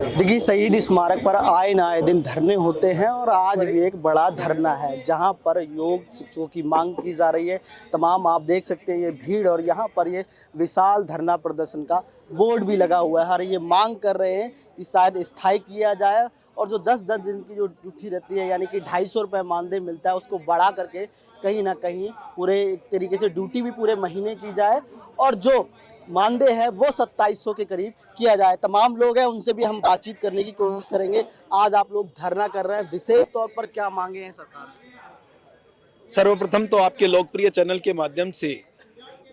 देखिए, शहीद स्मारक पर आए न आए दिन धरने होते हैं और आज भी एक बड़ा धरना है जहां पर योग शिक्षकों की मांग की जा रही है। तमाम आप देख सकते हैं ये भीड़ और यहां पर ये विशाल धरना प्रदर्शन का बोर्ड भी लगा हुआ है और ये मांग कर रहे हैं कि शायद स्थायी किया जाए और जो 10-10 दिन की जो ड्यूटी रहती है यानी कि 250 रुपये मानदेय मिलता है उसको बढ़ा करके कहीं ना कहीं पूरे एक तरीके से ड्यूटी भी पूरे महीने की जाए और जो मानदेय है वो 2700 के करीब किया जाए। तमाम लोग हैं उनसे भी हम बातचीत करने की कोशिश करेंगे। आज आप लोग धरना कर रहे हैं, विशेष तौर पर क्या मांगे हैं सरकार से? सर्वप्रथम तो आपके लोकप्रिय चैनल के माध्यम से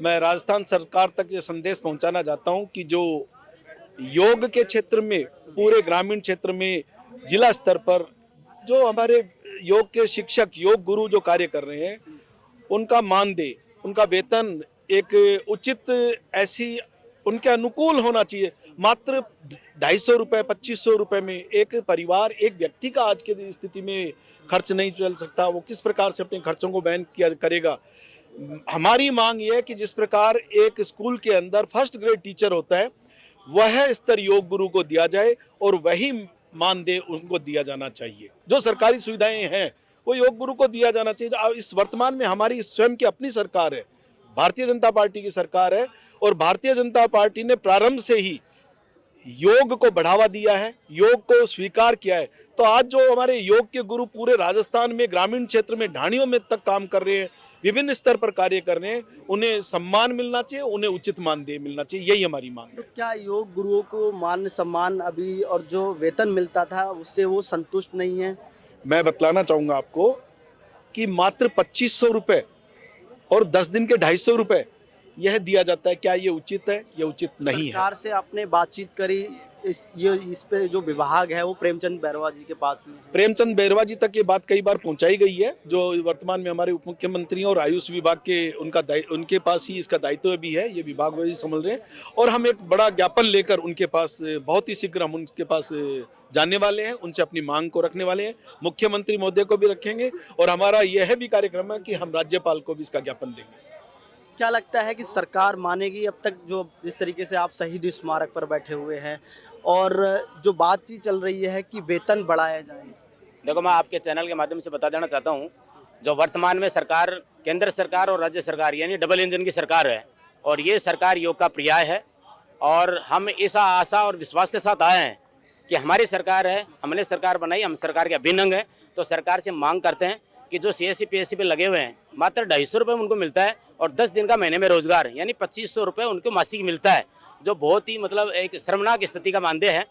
मैं राजस्थान सरकार तक ये संदेश पहुंचाना चाहता हूं कि जो योग के क्षेत्र में पूरे ग्रामीण क्षेत्र में जिला स्तर पर जो हमारे योग के शिक्षक योग गुरु जो कार्य कर रहे हैं उनका मानदेय उनका वेतन एक उचित ऐसी उनके अनुकूल होना चाहिए। मात्र 250 रुपये 2500 रुपये में एक परिवार एक व्यक्ति का आज की स्थिति में खर्च नहीं चल सकता। वो किस प्रकार से अपने खर्चों को वहन किया करेगा। हमारी मांग ये है कि जिस प्रकार एक स्कूल के अंदर फर्स्ट ग्रेड टीचर होता है वह स्तर योग गुरु को दिया जाए और वही मानदेय उनको दिया जाना चाहिए। जो सरकारी सुविधाएं हैं वो योग गुरु को दिया जाना चाहिए। इस वर्तमान में हमारी स्वयं की अपनी सरकार है, भारतीय जनता पार्टी की सरकार है और भारतीय जनता पार्टी ने प्रारंभ से ही योग को बढ़ावा दिया है, योग को स्वीकार किया है। तो आज जो हमारे योग के गुरु पूरे राजस्थान में ग्रामीण क्षेत्र में ढाणियों में तक काम कर रहे हैं, विभिन्न स्तर पर कार्य कर रहे हैं, उन्हें सम्मान मिलना चाहिए, उन्हें उचित मानदेय मिलना चाहिए, यही हमारी मांग है। तो क्या योग गुरुओं को मान सम्मान अभी और जो वेतन मिलता था उससे वो संतुष्ट नहीं है? मैं बतलाना चाहूँगा आपको कि मात्र 2500 रुपये और 10 दिन के 250 रुपये यह दिया जाता है। क्या ये उचित है? ये उचित नहीं है। सरकार से आपने बातचीत करी? इस पे जो विभाग है वो प्रेमचंद बैरवा जी के पास में है। प्रेमचंद बैरवा जी तक ये बात कई बार पहुंचाई गई है। जो वर्तमान में हमारे उप मुख्यमंत्री और आयुष विभाग के उनके पास ही इसका दायित्व भी है, ये विभाग वही संभाल रहे हैं और हम एक बड़ा ज्ञापन लेकर उनके पास बहुत ही शीघ्र हम उनके पास जाने वाले हैं, उनसे अपनी मांग को रखने वाले हैं। मुख्यमंत्री महोदय को भी रखेंगे और हमारा यह भी कार्यक्रम है कि हम राज्यपाल को भी इसका ज्ञापन देंगे। क्या लगता है कि सरकार मानेगी? अब तक जो जिस तरीके से आप शहीद स्मारक पर बैठे हुए हैं और जो बातचीत चल रही है कि वेतन बढ़ाया जाए। देखो, मैं आपके चैनल के माध्यम से बता देना चाहता हूँ, जो वर्तमान में सरकार केंद्र सरकार और राज्य सरकार यानी डबल इंजन की सरकार है और ये सरकार योग का पर्याय है और हम इस आशा और विश्वास के साथ आए हैं कि हमारी सरकार है, हमने सरकार बनाई, हम सरकार के अभिन्न अंग हैं। तो सरकार से मांग करते हैं कि जो CSC PSC पे लगे हुए हैं मात्र 250 रुपये उनको मिलता है और 10 दिन का महीने में रोजगार यानी 2500 रुपये उनको मासिक मिलता है, जो बहुत ही मतलब एक शर्मनाक स्थिति का मानदेय है।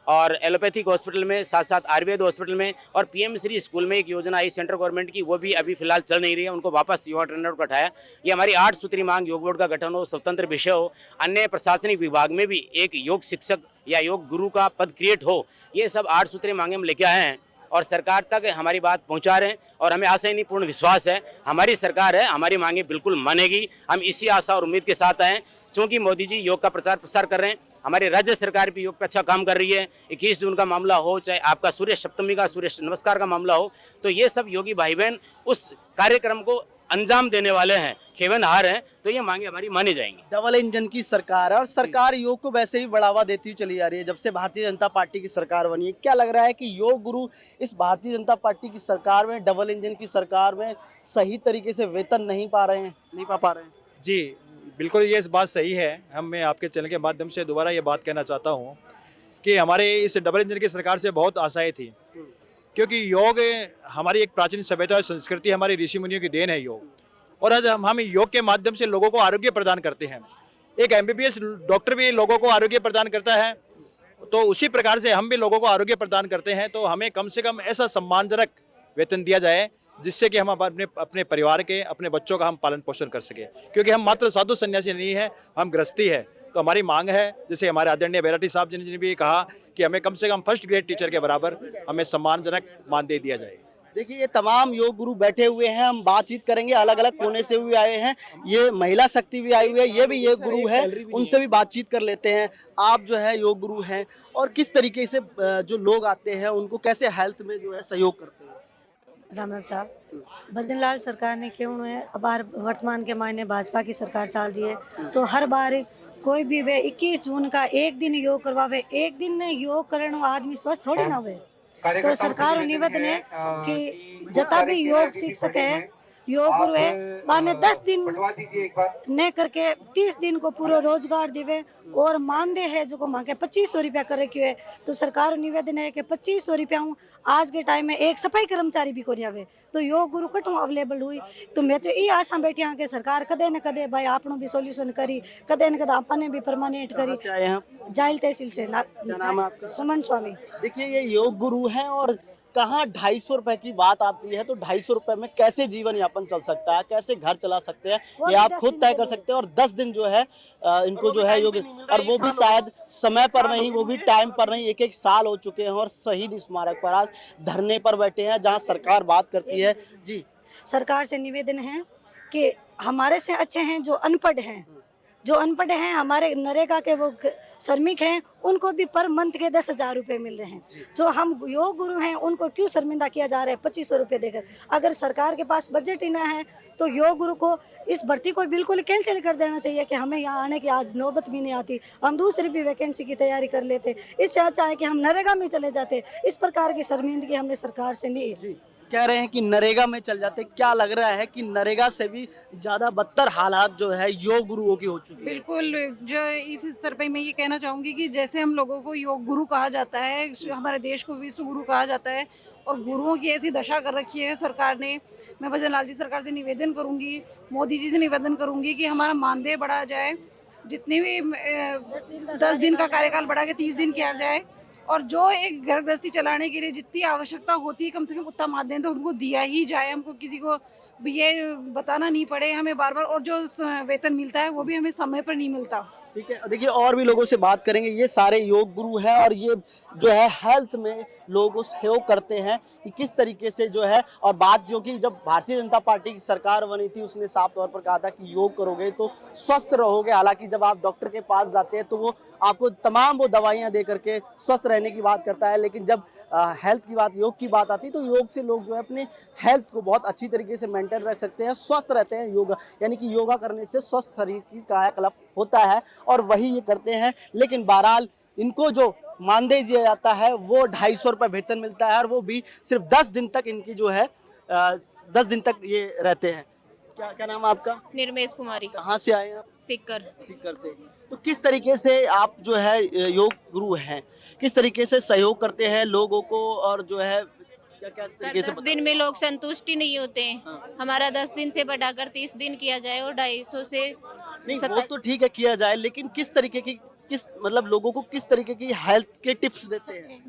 और एलोपैथिक हॉस्पिटल में साथ साथ आयुर्वेद हॉस्पिटल में और PM श्री स्कूल में एक योजना आई सेंट्रल गवर्नमेंट की, वो भी अभी फिलहाल चल नहीं रही है, उनको वापस युवा ट्रेनर को हटाया। ये हमारी 8 सूत्री मांग, योग बोर्ड का गठन हो, स्वतंत्र विषय हो, अन्य प्रशासनिक विभाग में भी एक योग शिक्षक या योग गुरु का पद क्रिएट हो, ये सब 8 सूत्री मांगे हम लेके आए हैं और सरकार तक हमारी बात पहुंचा रहे हैं और हमें आशा ही नहीं पूर्ण विश्वास है हमारी सरकार है, हमारी मांगे बिल्कुल मानेगी। हम इसी आशा और उम्मीद के साथ आए, चूँकि मोदी जी योग का प्रचार प्रसार कर रहे हैं, हमारी राज्य सरकार भी योग पे अच्छा काम कर रही है। 21 जून का मामला हो, चाहे आपका सूर्य सप्तमी का सूर्य नमस्कार का मामला हो, तो ये सब योगी भाई बहन उस कार्यक्रम को अंजाम देने वाले हैं, खेवनहार हैं, तो ये मांगे हमारी मानी जाएंगी। डबल इंजन की सरकार है और सरकार योग को वैसे ही बढ़ावा देती हुई चली जा रही है जब से भारतीय जनता पार्टी की सरकार बनी है। क्या लग रहा है कि योग गुरु इस भारतीय जनता पार्टी की सरकार में, डबल इंजन की सरकार में सही तरीके से वेतन नहीं पा रहे हैं? जी बिल्कुल, ये इस बात सही है। मैं आपके चैनल के माध्यम से दोबारा ये बात कहना चाहता हूँ कि हमारे इस डबल इंजन की सरकार से बहुत आशाएं थी, क्योंकि योग हमारी एक प्राचीन सभ्यता और संस्कृति, हमारी ऋषि मुनियों की देन है योग। और आज हम योग के माध्यम से लोगों को आरोग्य प्रदान करते हैं। एक MBBS डॉक्टर भी लोगों को आरोग्य प्रदान करता है, तो उसी प्रकार से हम भी लोगों को आरोग्य प्रदान करते हैं। तो हमें कम से कम ऐसा सम्मानजनक वेतन दिया जाए जिससे कि हम अपने परिवार के, अपने बच्चों का हम पालन पोषण कर सकें, क्योंकि हम मात्र साधु सन्यासी नहीं है, हम गृहस्थी है। तो हमारी मांग है, जैसे हमारे आदरणीय बैराटी साहब जी ने भी कहा कि हमें कम से कम फर्स्ट ग्रेड टीचर के बराबर हमें सम्मानजनक मानदेय दिया जाए। देखिए, ये तमाम योग गुरु बैठे हुए हैं, हम बातचीत करेंगे। अलग अलग कोने से भी आए हैं, ये महिला शक्ति भी आई हुई है, ये भी योग गुरु है, उनसे भी बातचीत कर लेते हैं। आप जो है योग गुरु हैं और किस तरीके से जो लोग आते हैं उनको कैसे हेल्थ में जो है सहयोग करते हैं? राम राम साहब, भजन लाल सरकार ने क्यों है, अब वर्तमान के मायने भाजपा की सरकार चल रही है, तो हर बार कोई भी वे 21 जून का एक दिन योग करवावे, एक दिन योग करने आदमी स्वस्थ थोड़ी ना हुए। तो सरकार निवेदन है कि जता भी योग सीख सके योग गुरु है माने 10 दिन न करके 30 दिन को पूरा रोजगार देवे और मानदेय है जो को मांगे 2500 रुपया कर रखी है। तो सरकार निवेदन है कि 2500 रुपया आज के टाइम में एक सफाई कर्मचारी भी को नहीं आवे तो योग गुरु कटू अवेलेबल हुई। तो मैं तो ये आशा बैठी हाँ कि सरकार कदे न कदे भाई आपनों भी सोल्यूशन करी, कदे न कदे आपने भी परमानेंट करी। से आए हैं आप? जाइल तहसील से क्या नाम है आपका? सुमन स्वामी। देखिए ये योग गुरु हैं और कहाँ 250 रुपए की बात आती है तो 250 रुपए में कैसे जीवन यापन चल सकता है, कैसे घर चला सकते हैं वो ये भी आप 10 खुद दिन तय के कर लिए। सकते हैं। और 10 दिन जो है इनको जो है योग और वो भी शायद समय पर नहीं, वो भी टाइम पर नहीं, एक साल हो चुके हैं और शहीद स्मारक पर आज धरने पर बैठे हैं जहाँ सरकार बात करती है। जी सरकार से निवेदन है कि हमारे से अच्छे हैं जो अनपढ़ हैं, जो अनपढ़ हैं हमारे नरेगा के वो श्रमिक हैं उनको भी पर मंथ के 10,000 रुपये मिल रहे हैं। जो हम योग गुरु हैं उनको क्यों शर्मिंदा किया जा रहा है 2500 रुपये देकर। अगर सरकार के पास बजट ही ना है तो योग गुरु को इस भर्ती को बिल्कुल कैंसिल कर देना चाहिए कि हमें यहाँ आने की आज नौबत भी नहीं आती, हम दूसरी भी वैकेंसी की तैयारी कर लेते। इससे अच्छा है कि हम नरेगा में चले जाते। इस प्रकार की शर्मिंदगी हमें सरकार से नहीं। कह रहे हैं कि नरेगा में चल जाते, क्या लग रहा है कि नरेगा से भी ज्यादा बदतर हालात जो है योग गुरुओं की हो चुकी है? बिल्कुल, जो इस स्तर पे मैं ये कहना चाहूँगी कि जैसे हम लोगों को योग गुरु कहा जाता है, हमारे देश को विश्व गुरु कहा जाता है और गुरुओं की ऐसी दशा कर रखी है सरकार ने। मैं भजन लाल जी सरकार से निवेदन करूँगी, मोदी जी से निवेदन करूँगी कि हमारा मानदेय बढ़ा जाए, जितने भी 10 दिन का कार्यकाल बढ़ा के 30 दिन किया जाए और जो एक घर गृहस्थी चलाने के लिए जितनी आवश्यकता होती है कम से कम उतना मानदेय तो उनको दिया ही जाए। हमको किसी को भी ये बताना नहीं पड़े हमें बार बार, और जो वेतन मिलता है वो भी हमें समय पर नहीं मिलता। ठीक है, देखिए और भी लोगों से बात करेंगे। ये सारे योग गुरु हैं और ये जो है हेल्थ में लोगों को सहयोग करते हैं कि किस तरीके से जो है। और बात जो कि जब भारतीय जनता पार्टी की सरकार बनी थी उसने साफ तौर पर कहा था कि योग करोगे तो स्वस्थ रहोगे। हालांकि जब आप डॉक्टर के पास जाते हैं तो वो आपको तमाम वो दवाइयाँ दे करके स्वस्थ रहने की बात करता है, लेकिन जब हेल्थ की बात, योग की बात आती है तो योग से लोग जो है अपने हेल्थ को बहुत अच्छी तरीके से मेंटेन रख सकते हैं, स्वस्थ रहते हैं। योगा यानी कि योगा करने से स्वस्थ शरीर की कायाकल्प होता है और वही ये करते हैं। लेकिन बहरहाल इनको जो मानदेय दिया जाता है वो 250 रुपये वेतन मिलता है और वो भी सिर्फ 10 दिन तक इनकी जो है 10 दिन तक ये रहते हैं। क्या क्या नाम है आपका? निर्मेश कुमारी। कहाँ से आए हैं आप? सिक्कर। सीकर से। तो किस तरीके से आप जो है योग गुरु हैं, किस तरीके से सहयोग करते हैं लोगों को और जो है क्या क्या सर तरीके से 10 दिन में लोग संतुष्टि नहीं होते हैं। हाँ। हमारा 10 दिन से बढ़ाकर 30 दिन किया जाए और 250 से नहीं वो तो ठीक है किया जाए, लेकिन किस तरीके की मतलब लोगों को किस तरीके की हेल्थ के टिप्स देते हैं?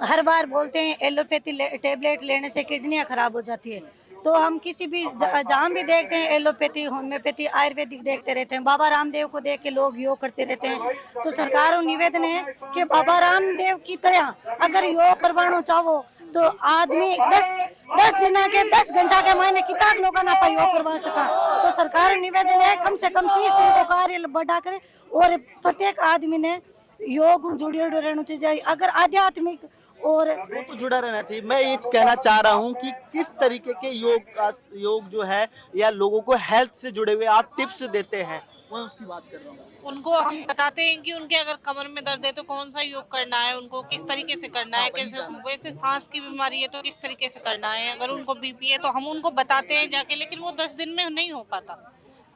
हर बार बोलते हैं एलोपैथी टेबलेट लेने से किडनियाँ खराब हो जाती है। तो हम किसी भी जहाँ भी देखते हैं एलोपैथी, होम्योपैथी, आयुर्वेदिक देखते रहते हैं। बाबा रामदेव को देख के लोग योग करते रहते हैं। तो सरकार को निवेदन है कि बाबा रामदेव की तरह अगर योग करवाना चाहो तो आदमी 10 दिन के 10 घंटा के महीने कितना लोगों ने आप योग करवा सका। तो सरकार निवेदन है कम से कम 30 दिन को कार्य बढ़ा करे और प्रत्येक आदमी ने योग जुड़े रहना चाहिए। अगर आध्यात्मिक और वो तो जुड़ा रहना चाहिए। मैं ये कहना चाह रहा हूँ कि किस तरीके के योग जो है या लोगों को हेल्थ से जुड़े हुए आप टिप्स देते हैं, मैं उसकी बात कर रहा हूँ। उनको हम बताते हैं कि उनके अगर कमर में दर्द है तो कौन सा योग करना है, उनको किस तरीके से करना है, कैसे, वैसे सांस की बीमारी है तो किस तरीके से करना है, अगर उनको बीपी है तो हम उनको बताते हैं जाके। लेकिन वो 10 दिन में नहीं हो पाता,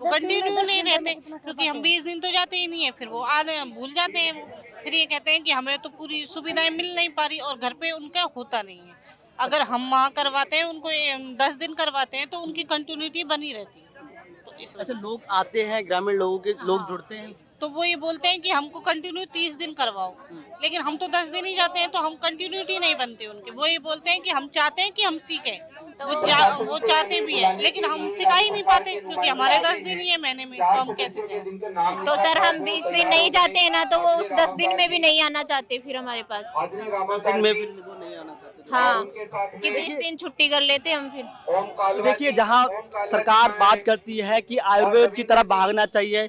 वो कंटिन्यू नहीं रहते क्योंकि हम 20 दिन तो जाते ही नहीं है, फिर वो आधे हम भूल जाते हैं। फिर ये कहते हैं कि हमें तो पूरी सुविधाएं मिल नहीं पा रही और घर पे उनका होता नहीं है। अगर हम वहाँ करवाते हैं उनको 10 दिन करवाते हैं तो उनकी कंटिन्यूटी बनी रहती है। तो इस अच्छा, लोग आते हैं, ग्रामीण लोगों के लोग जुड़ते हैं तो वो ये बोलते हैं कि हमको कंटिन्यू 30 दिन करवाओ, लेकिन हम तो 10 दिन ही जाते हैं तो हम कंटिन्यूटी नहीं बनते उनके। वो ये बोलते हैं कि हम चाहते हैं कि हम सीखें, वो चाहते भी है लेकिन हम सिखा ही नहीं पाते क्योंकि हमारे 10 दिन ही है महीने में, तो हम कैसे जाएं? तो सर हम 20 दिन नहीं जाते हैं ना तो वो उस 10 दिन में भी नहीं आना चाहते फिर हमारे पास। 10 दिन में फिर वो नहीं आना चाहते। हाँ कि 20 दिन छुट्टी कर लेते हम फिर। देखिए, जहां सरकार बात करती है कि आयुर्वेद की तरफ भागना चाहिए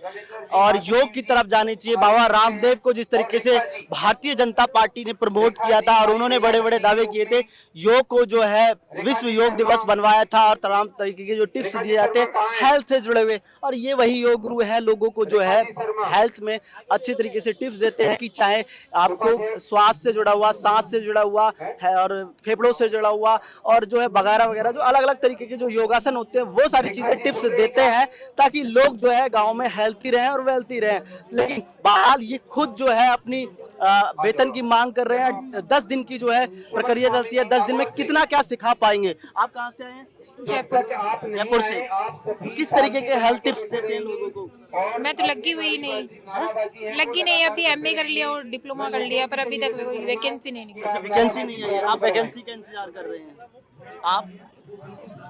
और योग की तरफ जानी चाहिए, बाबा रामदेव को जिस तरीके से भारतीय जनता पार्टी ने प्रमोट किया था और उन्होंने बड़े बड़े दावे किए थे, योग को जो है विश्व योग दिवस बनवाया था और तमाम तरीके के जो टिप्स दिए जाते हैं हेल्थ से जुड़े हुए, और ये वही योग गुरु है, लोगों को जो है हेल्थ में अच्छी तरीके से टिप्स देते हैं कि चाहे आपको श्वास से जुड़ा हुआ, सांस से जुड़ा हुआ है और फेफड़ों से जुड़ा हुआ और जो है वगैरह वगैरह जो अलग अलग तरीके के जो योगासन होते हैं वो सारी चीजें टिप्स देते हैं ताकि लोग जो है गांव में हेल्थी रहें और वेल्थी रहें। लेकिन बहरहाल ये खुद जो है अपनी वेतन की मांग कर रहे हैं। 10 दिन की जो है प्रक्रिया चलती है, 10 दिन में कितना क्या सिखा पाएंगे। आप कहाँ से आए हैं? जयपुर से। जयपुर से। तो किस तरीके के हेल्थ टिप्स देते हैं लोगों को? मैं तो लगी हुई नहीं, लगी नहीं, अभी एमए कर लिया और डिप्लोमा कर लिया पर अभी तक वैकेंसी नहीं निकली। अच्छा, वैकेंसी नहीं है, आप वैकेंसी का इंतजार कर रहे हैं। आप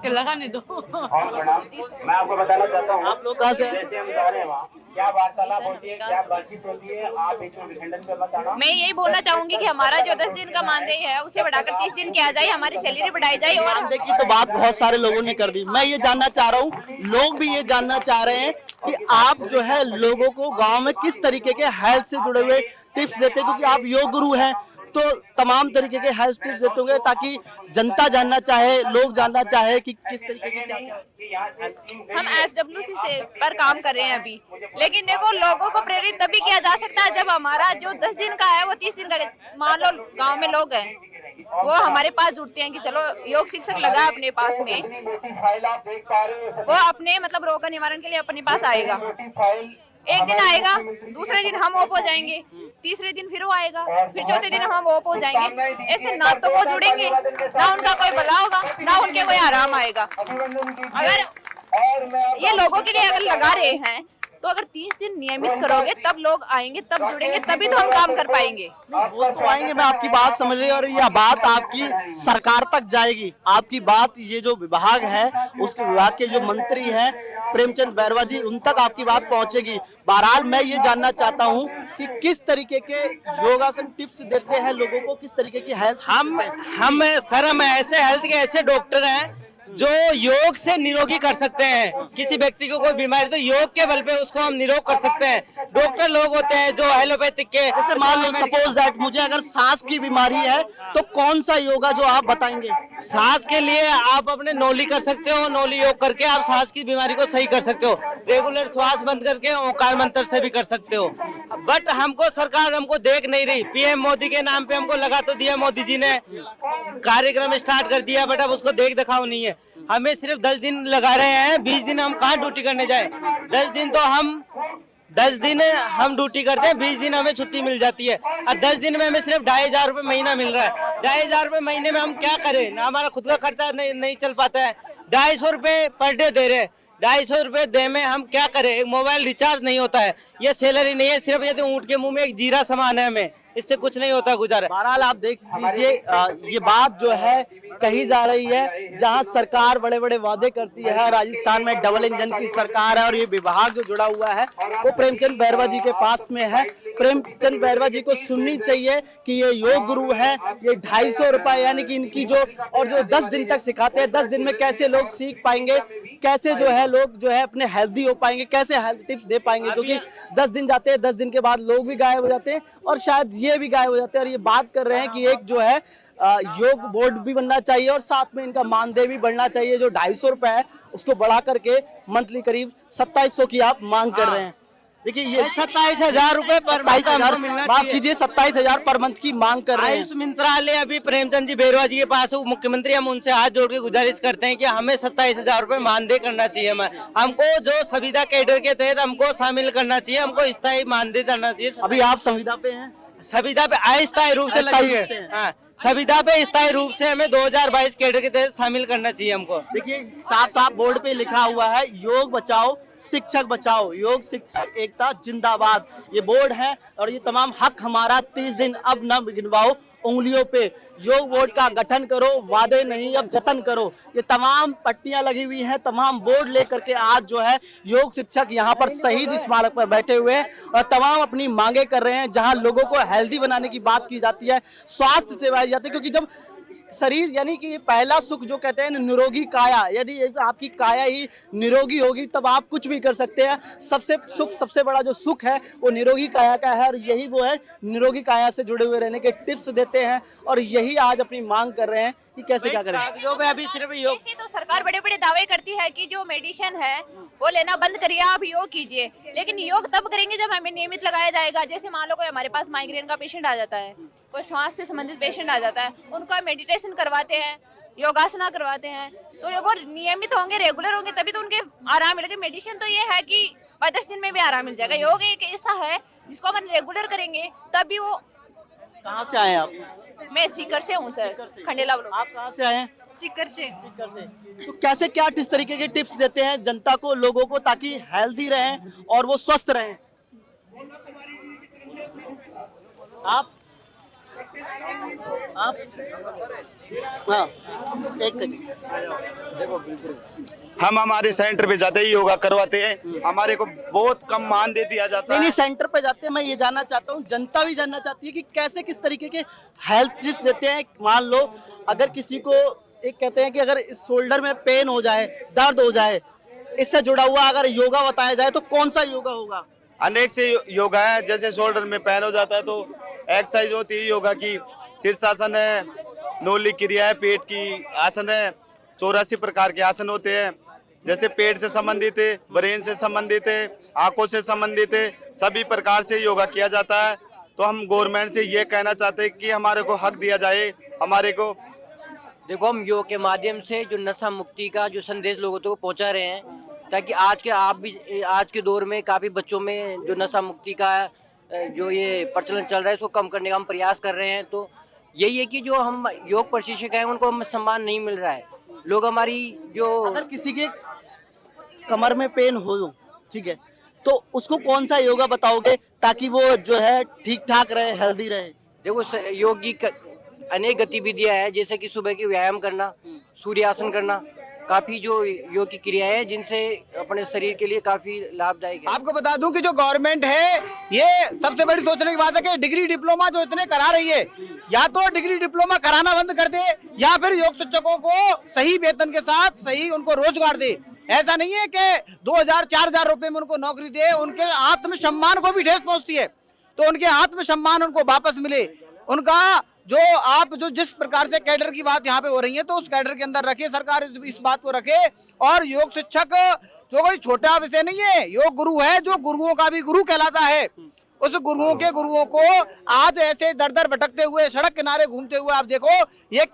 लगाने दो। मैं आपको बताना चाहता हूँ, आप लोग कहाँ से? जैसे हम जा रहे हैं वहाँ क्या वार्तालाप होती है, क्या बातचीत होती है, आप बीच में विखंडन करना चाहना। मैं यही बोलना चाहूंगी कि हमारा जो 10 दिन का मानदेय है उसे बढ़ाकर 30 दिन किया जाए, हमारी सैलरी बढ़ाई जाए। और मानदेय की तो बात बहुत सारे लोगों ने कर दी, मैं ये जानना चाह रहा हूँ, लोग भी ये जानना चाह रहे हैं कि आप जो है लोगों को गाँव में किस तरीके के हेल्थ से जुड़े हुए टिप्स देते हैं, क्योंकि आप योग गुरु हैं तो तमाम तरीके के हेल्थ टिप्स देते होंगे ताकि जनता जानना चाहे, लोग जानना चाहे कि किस तरीके के क्या। हम SWC से पर काम कर रहे हैं अभी, लेकिन देखो लोगों को प्रेरित तभी किया जा सकता है जब हमारा जो 10 दिन का है वो 30 दिन का, मान लो गांव में लोग हैं वो हमारे पास जुड़ते हैं कि चलो योग शिक्षक लगा अपने पास में, वो अपने मतलब रोग का निवारण के लिए अपने पास आएगा। एक दिन आएगा, दूसरे दिन हम ऑफ हो जाएंगे, तीसरे दिन फिर वो आएगा, फिर चौथे दिन हम ऑफ हो जाएंगे। ऐसे ना तो वो जुड़ेंगे, ना उनका कोई भला होगा, ना उनके कोई आराम आएगा। अगर ये लोगों के लिए अगर लगा रहे हैं तो अगर 30 दिन नियमित करोगे तब लोग आएंगे, तब जुड़ेंगे, तभी तो हम काम कर पाएंगे। वो तो आएंगे, मैं आपकी बात समझ रही हूँ और यह बात आपकी सरकार तक जाएगी। आपकी बात ये जो विभाग है उसके विभाग के जो मंत्री हैं प्रेमचंद बैरवा जी, उन तक आपकी बात पहुंचेगी। बहरहाल मैं ये जानना चाहता हूँ कि किस तरीके के योगासन टिप्स देते हैं लोगों को, किस तरीके की हेल्थ। हम ऐसे हेल्थ के ऐसे डॉक्टर हैं जो योग से निरोगी कर सकते हैं। किसी व्यक्ति को कोई बीमारी तो योग के बल पे उसको हम निरोग कर सकते हैं। डॉक्टर लोग होते हैं जो एलोपैथिक के, जैसे मान लो सपोज दैट मुझे अगर सांस की बीमारी है तो कौन सा योगा जो आप बताएंगे? सांस के लिए आप अपने नौली कर सकते हो, नौली योग करके आप सांस की बीमारी को सही कर सकते हो। रेगुलर श्वास बंद करके ओंकार मंत्र से भी कर सकते हो। बट हमको सरकार हमको देख नहीं रही। पीएम मोदी के नाम पे हमको लगा तो दिया, मोदी जी ने कार्यक्रम स्टार्ट कर दिया, बट अब उसको देख दिखाओ नहीं है। हमें सिर्फ 10 दिन लगा रहे हैं, 20 दिन हम कहाँ ड्यूटी करने जाए। 10 दिन हम ड्यूटी करते हैं, 20 दिन हमें छुट्टी मिल जाती है और 10 दिन में हमें सिर्फ 2,500 रुपये महीना मिल रहा है। 2,500 रुपये महीने में हम क्या करें? ना हमारा खुद का खर्चा नहीं चल पाता है। 250 रुपये पर डे दे रहे हैं, 250 रुपये दे में हम क्या करें? एक मोबाइल रिचार्ज नहीं होता है, ये सैलरी नहीं है, सिर्फ यदि ऊँट के मुंह में एक जीरा सामान है, हमें इससे कुछ नहीं होता गुजारा। बहरहाल आप देख लीजिए, ये बात जो है कही जा रही है जहां सरकार बड़े बड़े वादे करती है। राजस्थान में डबल इंजन की सरकार है और ये विभाग जो जुड़ा हुआ है वो प्रेमचंद बैरवा जी के पास में है। प्रेमचंद बैरवा जी को सुननी चाहिए कि ये योग गुरु है, ये 250 रुपए यानी कि इनकी जो 10 दिन तक सिखाते हैं, 10 दिन में कैसे लोग सीख पाएंगे, कैसे जो है लोग जो है अपने हेल्दी हो पाएंगे, कैसे हेल्थ टिप्स दे पाएंगे, क्योंकि 10 दिन जाते हैं, 10 दिन के बाद लोग भी गायब हो जाते हैं और शायद ये भी गायब हो जाते हैं। और ये बात कर रहे हैं कि एक जो है योग बोर्ड भी बनना चाहिए और साथ में इनका मानदेय भी बढ़ना चाहिए। जो 250 रुपए है उसको बढ़ा करके मंथली करीब 2700 की आप मांग कर रहे हैं। देखिए ये 27,000 रुपए पर माफ कीजिए 27,000 पर मंथ की मांग कर रहे हैं। आयुष मंत्रालय अभी प्रेमचंद जी बैरवा जी के पास मुख्यमंत्री, हम उनसे हाथ जोड़ के गुजारिश करते हैं कि हमें 27,000 रुपए मानदेय करना चाहिए। हमको जो संविदा कैडर के तहत हमको शामिल करना चाहिए, हमको स्थायी मानदेय करना चाहिए। अभी आप संविदा पे हैं? संविदा पे अस्थायी रूप से लगी है, हाँ, संविदा पे स्थायी रूप से हमें 2022 कैडर के तहत शामिल करना चाहिए हमको। देखिए साफ बोर्ड पे लिखा हुआ है, योग बचाओ शिक्षक बचाओ, योग शिक्षक एकता जिंदाबाद, ये बोर्ड है और ये तमाम हक हमारा 30 दिन अब न गिनवाओ उंगलियों पे। योग बोर्ड का गठन करो, वादे नहीं अब जतन करो, ये तमाम पट्टियां लगी हुई हैं, तमाम बोर्ड लेकर के आज जो है योग शिक्षक यहाँ पर शहीद स्मारक पर बैठे हुए हैं और तमाम अपनी मांगे कर रहे हैं। जहां लोगों को हेल्दी बनाने की बात की जाती है, स्वास्थ्य सेवाएं दी जाती है, क्योंकि जब शरीर यानी कि पहला सुख जो कहते हैं निरोगी काया, यदि आपकी काया ही निरोगी होगी तब आप कुछ भी कर सकते हैं। सबसे बड़ा जो सुख है वो निरोगी काया का है और यही वो है, निरोगी काया से जुड़े हुए रहने के टिप्स देते हैं और यही आज अपनी मांग कर रहे हैं कि कैसे क्या करें। योग है अभी सिर्फ योग। ऐसे तो सरकार बड़े बड़े दावे करती है कि जो मेडिसिन है वो लेना बंद करिए, आप योग कीजिए, लेकिन योग तब करेंगे जब हमें नियमित लगाया जाएगा। जैसे मान लो कोई हमारे पास माइग्रेन का पेशेंट आ जाता है, कोई श्वास से संबंधित पेशेंट आ जाता है, उनका मेडिटेशन करवाते हैं, योगासना करवाते हैं, तो वो नियमित होंगे, रेगुलर होंगे, तभी तो उनके आराम मिलेगा। मेडिसिन तो ये है कि 10 दिन में भी आराम मिल जाएगा। योग एक ऐसा है जिसको अपन रेगुलर करेंगे तभी वो। कहाँ से आए आप? मैं सीकर से हूँ सर, खंडेला ब्लॉक। आप कहाँ से आए हैं? सीकर से। तो कैसे क्या किस तरीके के टिप्स देते हैं जनता को, लोगों को, ताकि हेल्दी रहें और वो स्वस्थ रहें? आप हाँ, एक सेकंड। हम हमारे सेंटर पे जाते ही योगा करवाते हैं, हमारे को बहुत कम मान दे दिया जाता है। नहीं, सेंटर पे जाते हैं, मैं ये जानना चाहता हूँ, जनता भी जानना चाहती है कि कैसे किस तरीके के हेल्थ टिप्स देते हैं। मान लो अगर किसी को एक कहते हैं कि अगर शोल्डर में पेन हो जाए, दर्द हो जाए, इससे जुड़ा हुआ अगर योगा बताया जाए तो कौन सा योगा होगा? अनेक से योगा है, जैसे शोल्डर में पेन हो जाता है तो एक्सरसाइज होती है योगा की, शीर्षासन है, नोली क्रिया है, पेट की आसन है, 84 प्रकार के आसन होते हैं, जैसे पेट से संबंधित है, ब्रेन से संबंधित है, आंखों से संबंधित है, सभी प्रकार से योगा किया जाता है। तो हम गवर्नमेंट से ये कहना चाहते हैं कि हमारे को हक दिया जाए। हमारे को देखो, हम योग के माध्यम से जो नशा मुक्ति का जो संदेश लोगों तक पहुंचा रहे हैं, ताकि आज के दौर में काफ़ी बच्चों में जो नशा मुक्ति का जो ये प्रचलन चल रहा है इसको कम करने का हम प्रयास कर रहे हैं। तो यही है कि जो हम योग प्रशिक्षक हैं उनको हम सम्मान नहीं मिल रहा है। लोग हमारी जो अगर किसी के कमर में पेन हो, ठीक है, तो उसको कौन सा योगा बताओगे ताकि वो जो है ठीक ठाक रहे, हेल्दी रहे? देखो, योग की अनेक गतिविधियां हैं, जैसे कि सुबह की व्यायाम करना, सूर्यासन करना, काफी जो योग की क्रियाएं हैं जिनसे अपने शरीर के लिए काफी लाभदायक है। आपको बता दूं कि जो गवर्नमेंट है ये सबसे बड़ी सोचने की बात है कि डिग्री डिप्लोमा जो इतने करा रही है, या तो डिग्री डिप्लोमा कराना बंद कर दे या फिर योग शिक्षकों को सही वेतन के साथ सही उनको रोजगार दे। ऐसा नहीं है कि 2000-4000 रुपए में उनको नौकरी दे, उनके आत्मसम्मान को भी ठेस पहुंचती है, तो उनके आत्मसम्मान उनको वापस मिले। उनका जो आप जो जिस प्रकार से कैडर की बात यहाँ पे हो रही है तो उस कैडर के अंदर रखे, सरकार इस बात को रखे। और योग शिक्षक जो कोई छोटा विषय नहीं है, योग गुरु है जो गुरुओं का भी गुरु कहलाता है। उस गुरुओं को आज ऐसे दर दर भटकते हुए, सड़क किनारे घूमते हुए आप देखो, ये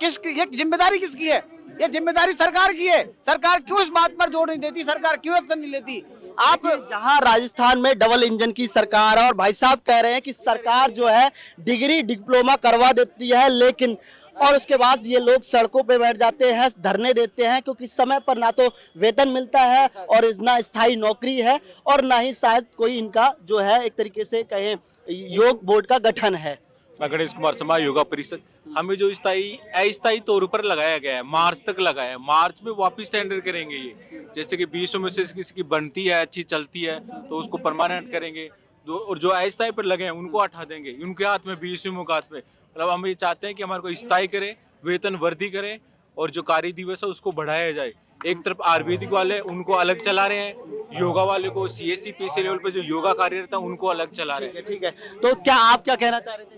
जिम्मेदारी किसकी है? ये जिम्मेदारी सरकार की है। सरकार क्यों इस बात पर जोर नहीं देती? सरकार क्यों एक्शन नहीं लेती? आप यहाँ राजस्थान में डबल इंजन की सरकार है और भाई साहब कह रहे हैं कि सरकार जो है डिग्री डिप्लोमा करवा देती है, लेकिन और उसके बाद ये लोग सड़कों पे बैठ जाते हैं, धरने देते हैं, क्योंकि समय पर ना तो वेतन मिलता है और ना स्थायी नौकरी है और ना ही शायद कोई इनका जो है एक तरीके से कहें योग बोर्ड का गठन है। मैं गणेश कुमार शर्मा, योगा परिषद। हमें जो अस्थायी तौर पर लगाया गया है, मार्च तक लगाया है, मार्च में वापस टेंडर करेंगे। ये जैसे कि 20 में से किसी की बनती है, अच्छी चलती है तो उसको परमानेंट करेंगे, और जो अस्थायी पर लगे हैं उनको हटा देंगे। उनके हाथ में 20 के हाथ में, मतलब हम ये चाहते हैं कि हमारे को स्थायी करे, वेतन वृद्धि करे और जो कार्य दिवस है उसको बढ़ाया जाए। एक तरफ आयुर्वेदिक वाले उनको अलग चला रहे हैं, योगा वाले को CSC PC लेवल पे जो योगा कार्यरत है उनको अलग चला रहे हैं। ठीक है, तो क्या आप क्या कहना चाह रहे थे?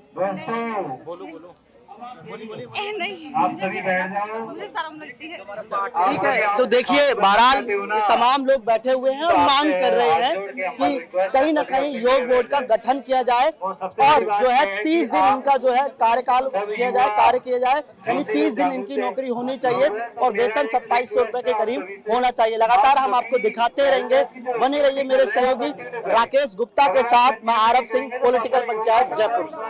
बोलो। नहीं, आप सभी बैठ जाओ, मुझे शर्म लगती है। ठीक है, तो देखिए बहरहाल तमाम लोग बैठे हुए हैं और मांग कर रहे हैं कि कहीं ना कहीं योग बोर्ड का गठन किया जाए और जो है 30 दिन इनका जो है कार्यकाल किया जाए, कार्य किया जाए, यानी 30 दिन इनकी नौकरी होनी चाहिए और वेतन 2700 रुपए के करीब होना चाहिए। लगातार हम आपको दिखाते रहेंगे, बने रहिए मेरे सहयोगी राकेश गुप्ता के साथ। मैं आरव सिंह, पॉलिटिकल पंचायत, जयपुर।